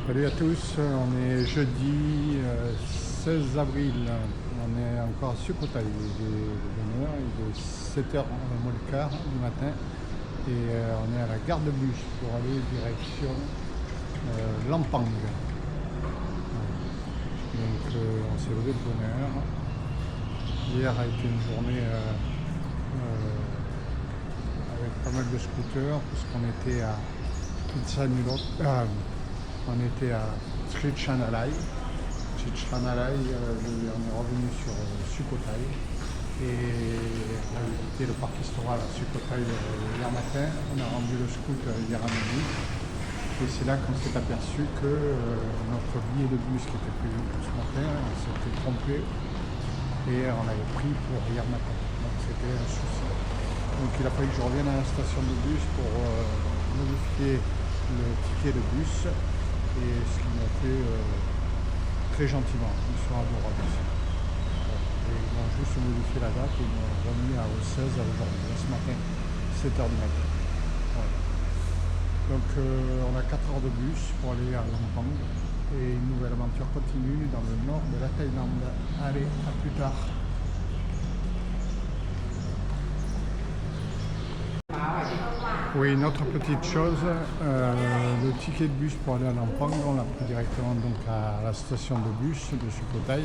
Salut à tous, on est jeudi 16 avril, on est encore à Sukhothai, il est 7h moins le quart du matin et on est à la gare de bus pour aller direction Lampang. Donc on s'est levé de bonne heure. Hier a été une journée avec pas mal de scooters puisqu'on était à on était à Trichanalai. Trichanalai, on est revenu sur Sukhothai et on a visité le parc historique à Sukhothai hier matin. On a rendu le scoot hier à midi et c'est là qu'on s'est aperçu que notre billet de bus qui était prévu pour ce matin, on s'était trompé et on l'avait pris pour hier matin. Donc c'était un souci. Donc il a fallu que je revienne à la station de bus pour modifier le ticket de bus et ce qu'ils m'ont fait très gentiment. Ils sont adorables aussi. Et ils m'ont juste modifié la date et ils m'ont remis au 16 à aujourd'hui, ce matin, 7h du matin. Voilà. Donc on a 4 heures de bus pour aller à Lampang et une nouvelle aventure continue dans le nord de la Thaïlande. Allez, à plus tard. Oui, une autre petite chose, le ticket de bus pour aller à Lampang, on l'a pris directement donc à la station de bus de Sukhothai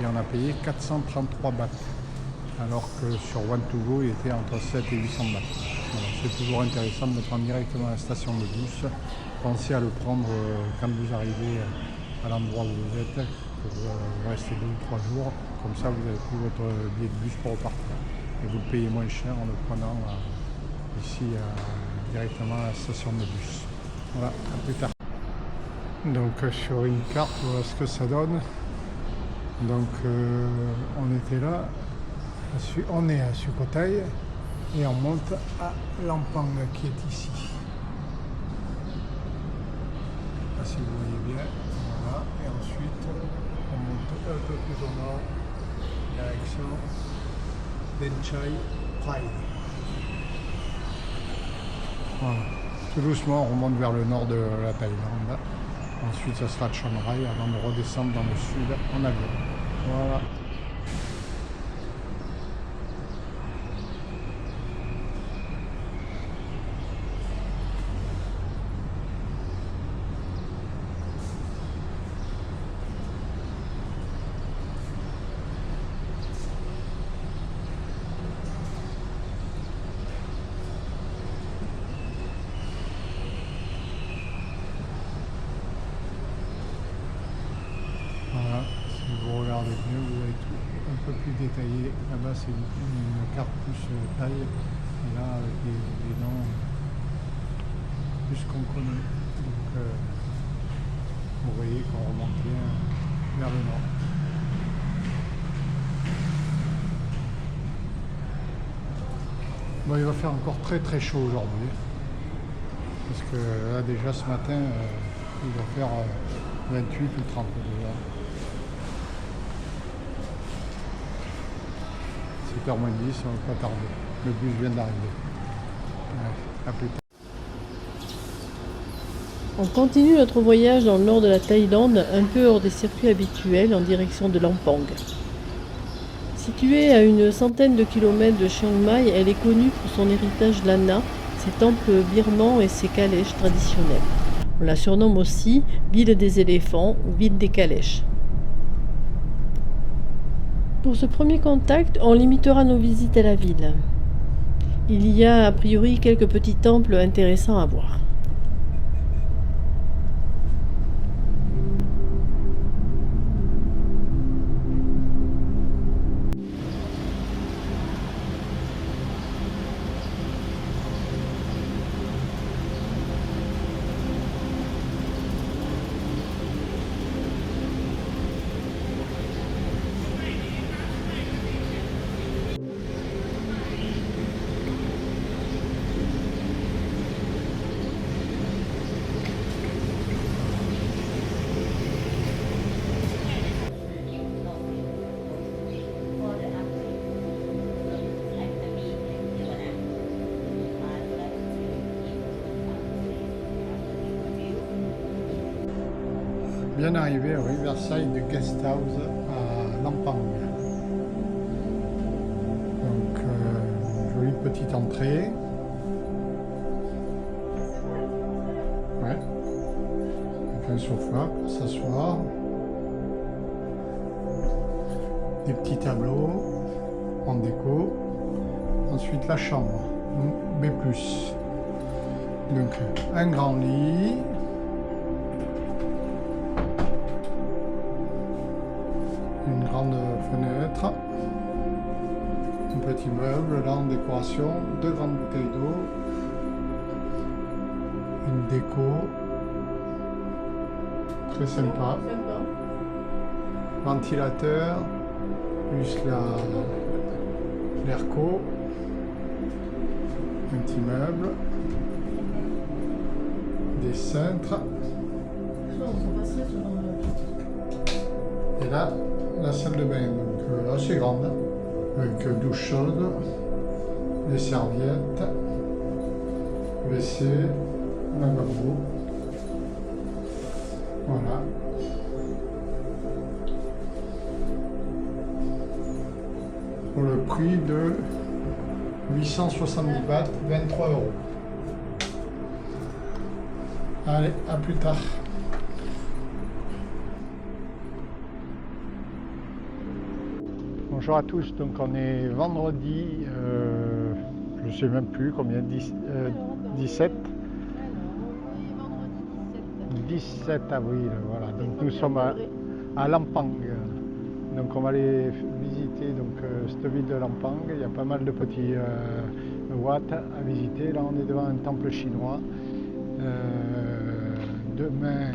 et on a payé 433 bahts, alors que sur One2Go il était entre 7 et 800 bahts. Voilà, c'est toujours intéressant de le prendre directement à la station de bus. Pensez à le prendre quand vous arrivez à l'endroit où vous êtes, que vous restez 2 ou 3 jours, comme ça vous avez pris votre billet de bus pour repartir. Et vous le payez moins cher en le prenant ici directement à la station de bus. Voilà, à plus tard. Donc sur une carte, voilà ce que ça donne. Donc on était là, on est à Sukhothai et on monte à Lampang qui est ici. Là, si vous voyez bien, voilà, et ensuite on monte un peu plus au nord, direction Denchai Pride. Voilà. Tout doucement, on remonte vers le nord de la Thaïlande. Ensuite, ça sera Chiang Rai avant de redescendre dans le sud en avion. Voilà. Voilà, si vous regardez bien, vous avez tout un peu plus détaillé. Là-bas, c'est une carte plus taille, et là, avec les noms plus qu'on connaît. Donc, vous voyez qu'on remonte bien vers le nord. Bon, il va faire encore très très chaud aujourd'hui. Parce que là, déjà, ce matin, il va faire 28 ou 30 déjà. 7h moins 10, on va pas tarder. Le bus vient d'arriver. Ouais, à plus tard. On continue notre voyage dans le nord de la Thaïlande, un peu hors des circuits habituels, en direction de Lampang. Située à une centaine de kilomètres de Chiang Mai, elle est connue pour son héritage lana, ses temples birmans et ses calèches traditionnelles. On la surnomme aussi ville des éléphants ou ville des calèches. Pour ce premier contact, on limitera nos visites à la ville. Il y a a priori quelques petits temples intéressants à voir. Bien arrivé au Riverside Guest House à Lampang. Donc, jolie petite entrée. Ouais. Avec un sofa pour s'asseoir. Des petits tableaux en déco. Ensuite, la chambre, B+. Donc, un grand lit. Une grande fenêtre, un petit meuble là en décoration, deux grandes bouteilles d'eau, une déco très sympa, ventilateur, plus l'airco, un petit meuble, des cintres, et là la salle de bain, donc assez grande, avec douche chaude, les serviettes, WC, lavabo. Voilà. Pour le prix de 870 bahts, 23 euros. Allez, à plus tard. Bonjour à tous, donc on est vendredi, je ne sais même plus combien, 17 avril, voilà, donc nous sommes à Lampang, donc on va aller visiter donc, cette ville de Lampang, il y a pas mal de petits wat à visiter, là on est devant un temple chinois, demain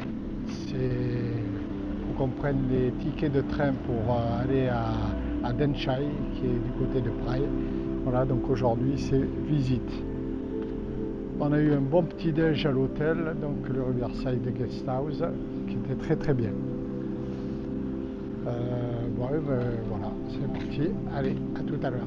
c'est qu'on prenne les tickets de train pour aller à Denchai, qui est du côté de Prague. Voilà, donc aujourd'hui c'est visite. On a eu un bon petit déj à l'hôtel, donc le Riverside Guest House, qui était très très bien. Voilà, c'est parti. Allez, à tout à l'heure.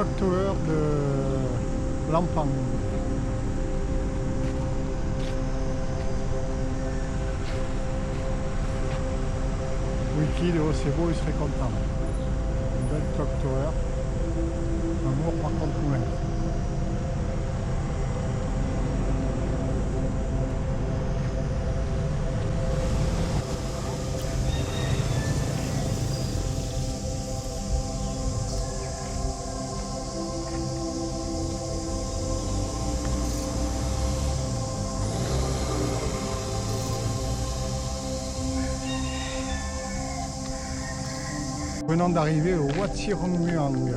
Clock Tower de Lampang. Wiki de Osebo, il serait content. Une belle Clock Tower. Amour par contre moins. Venons d'arriver au Wat Sirongmuang.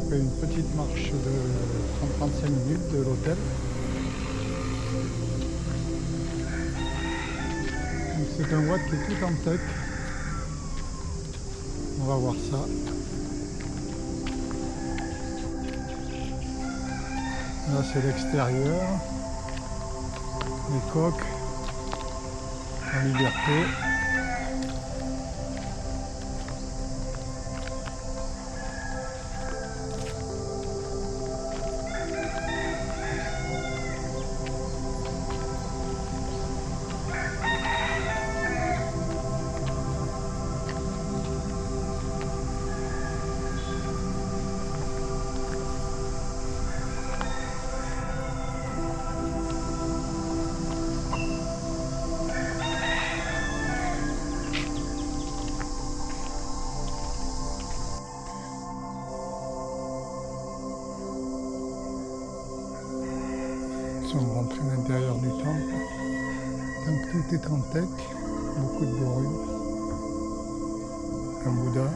Après une petite marche de 30-35 minutes de l'hôtel. C'est un Wat qui est tout en tech. On va voir ça. Là c'est l'extérieur. Les coques en liberté. Nous sommes rentrés à l'intérieur du temple. Donc tout est en tech, beaucoup de dorures, un Bouddha.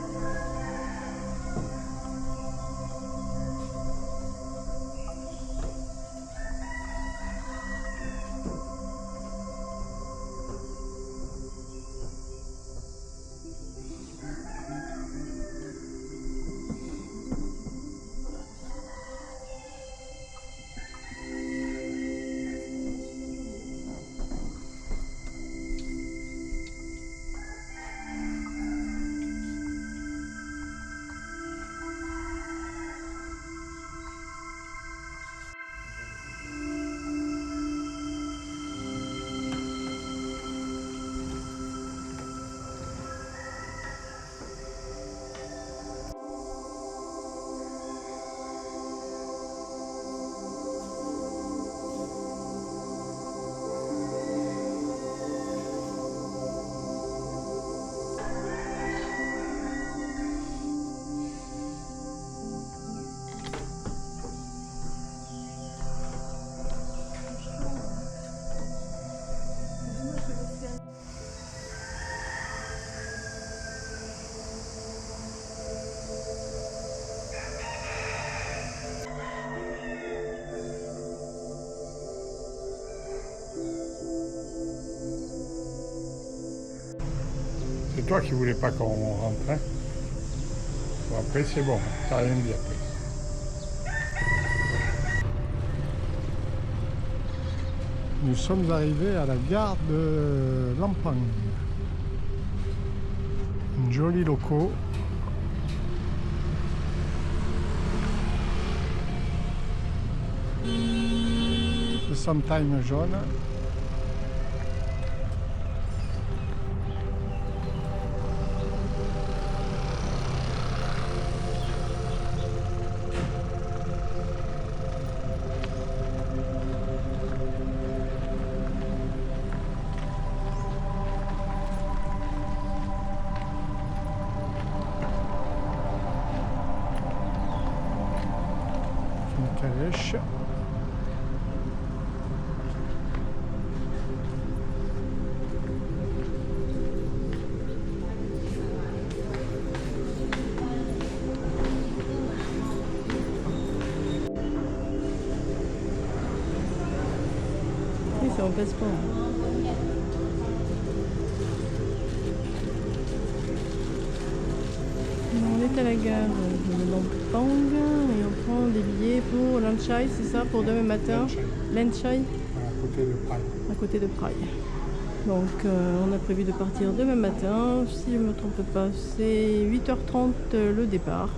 C'est toi qui voulais pas qu'on rentre, hein? Bon, après c'est bon, t'as rien dit après. Nous sommes arrivés à la gare de Lampang. Une jolie loco. Le sometime jaune. Une calèche. Oui, c'est en passeport. On est à la gare de Lampang et on prend des billets pour Lanchai, c'est ça, pour demain matin. Lanchai, À côté de Prague. à côté de Prague. Donc on a prévu de partir demain matin, si je ne me trompe pas, c'est 8h30 le départ.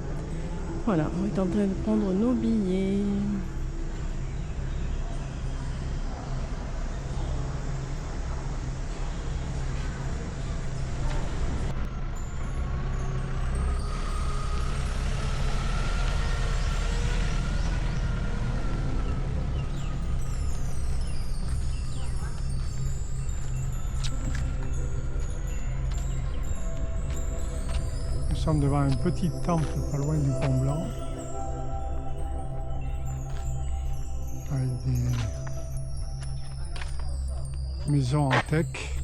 Voilà, on est en train de prendre nos billets. Nous sommes devant un petit temple pas loin du Pont Blanc, avec des maisons en teck.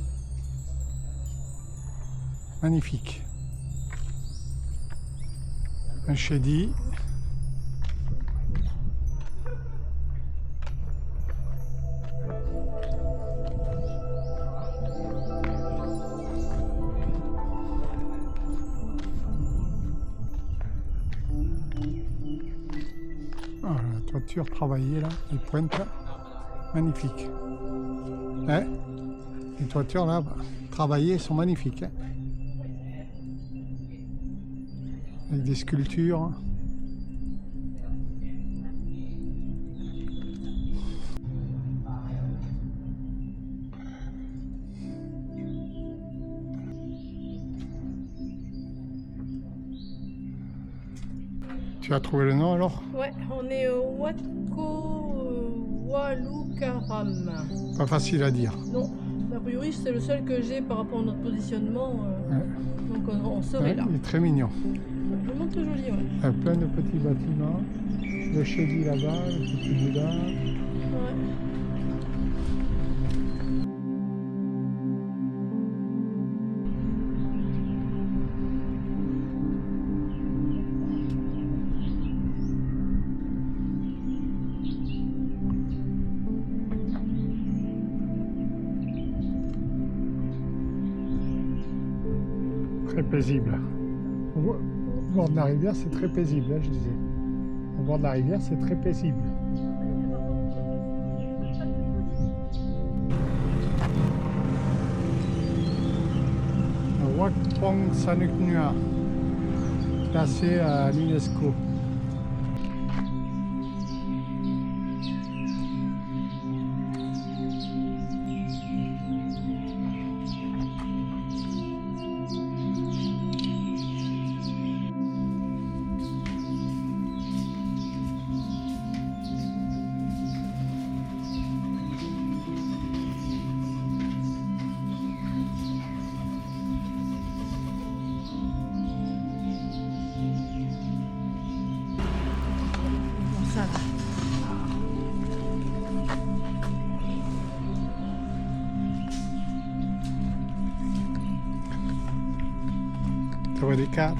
Magnifique. Un chédi. Ah, la toiture travaillée là, les pointes, magnifique. Hein? Les toitures là, travaillées, sont magnifiques. Hein? Avec des sculptures. Tu as trouvé le nom alors? Ouais, on est au Huatco Walucaram. Pas facile à dire. Non, a priori c'est le seul que j'ai par rapport à notre positionnement. Ouais. Donc on serait Ouais, là. il est très mignon. Vraiment très joli, ouais. Il y a plein de petits bâtiments. Le chédi là-bas, le petit Bouddha. Ouais. Très paisible. Au bord de la rivière, c'est très paisible, hein, je disais. Au bord de la rivière, c'est très paisible. Le Wat Pong Sanuk Nua, classé à l'UNESCO. Ça va. Tu vois des cartes.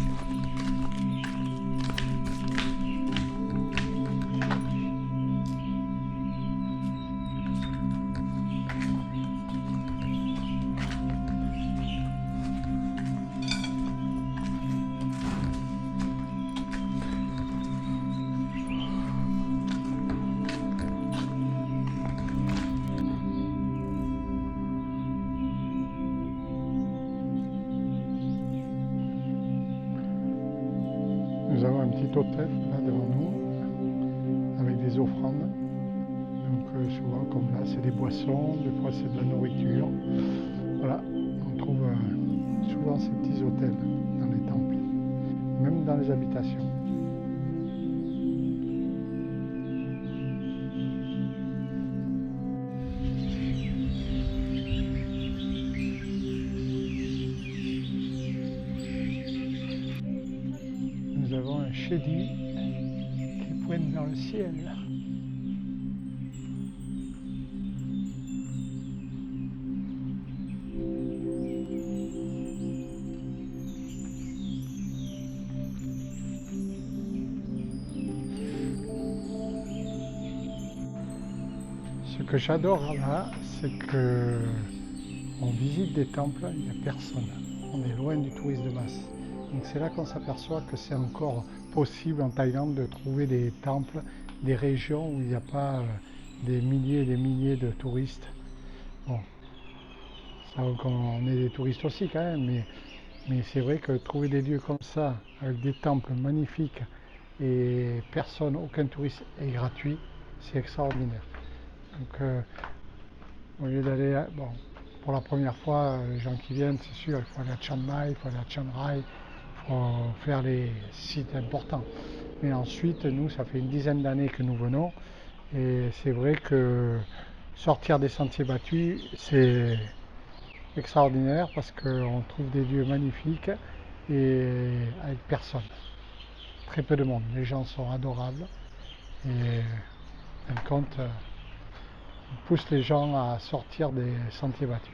Nous avons un petit hôtel là devant nous, avec des offrandes. Donc souvent comme là c'est des boissons, des fois c'est de la nourriture. Voilà, on trouve souvent ces petits hôtels dans les temples, même dans les habitations. Nous avons un chédi qui pointe vers le ciel. Ce que j'adore là, c'est que on visite des temples, il n'y a personne. On est loin du tourisme de masse. Donc c'est là qu'on s'aperçoit que c'est encore possible en Thaïlande de trouver des temples, des régions où il n'y a pas des milliers et des milliers de touristes. Bon, ça, on est des touristes aussi quand même, mais c'est vrai que trouver des lieux comme ça, avec des temples magnifiques et personne, aucun touriste est gratuit, c'est extraordinaire. Donc au lieu d'aller, bon, pour la première fois, les gens qui viennent, c'est sûr, il faut aller à Chiang Mai, il faut aller à Chiang Rai, il faut faire les sites importants. Mais ensuite, nous, ça fait une dizaine d'années que nous venons, et c'est vrai que sortir des sentiers battus, c'est extraordinaire parce qu'on trouve des lieux magnifiques et avec personne. Très peu de monde. Les gens sont adorables et en compte, on pousse les gens à sortir des sentiers battus.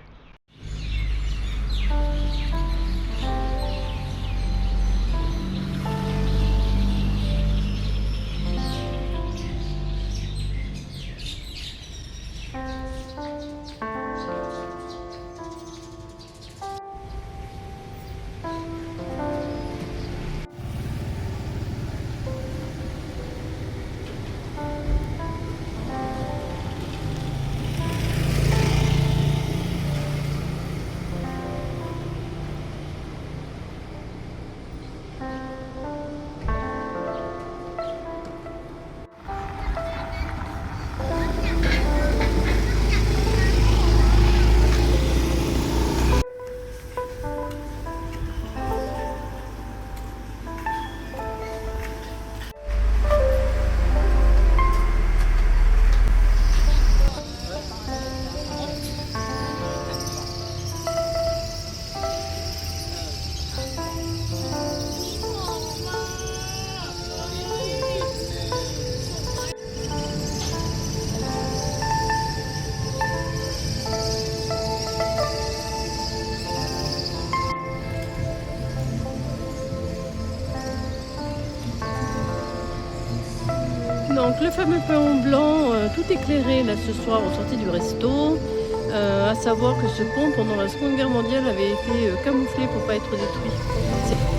Donc le fameux pain blanc, tout éclairé là ce soir au sortie du resto. À savoir que ce pont pendant la Seconde Guerre mondiale avait été camouflé pour ne pas être détruit.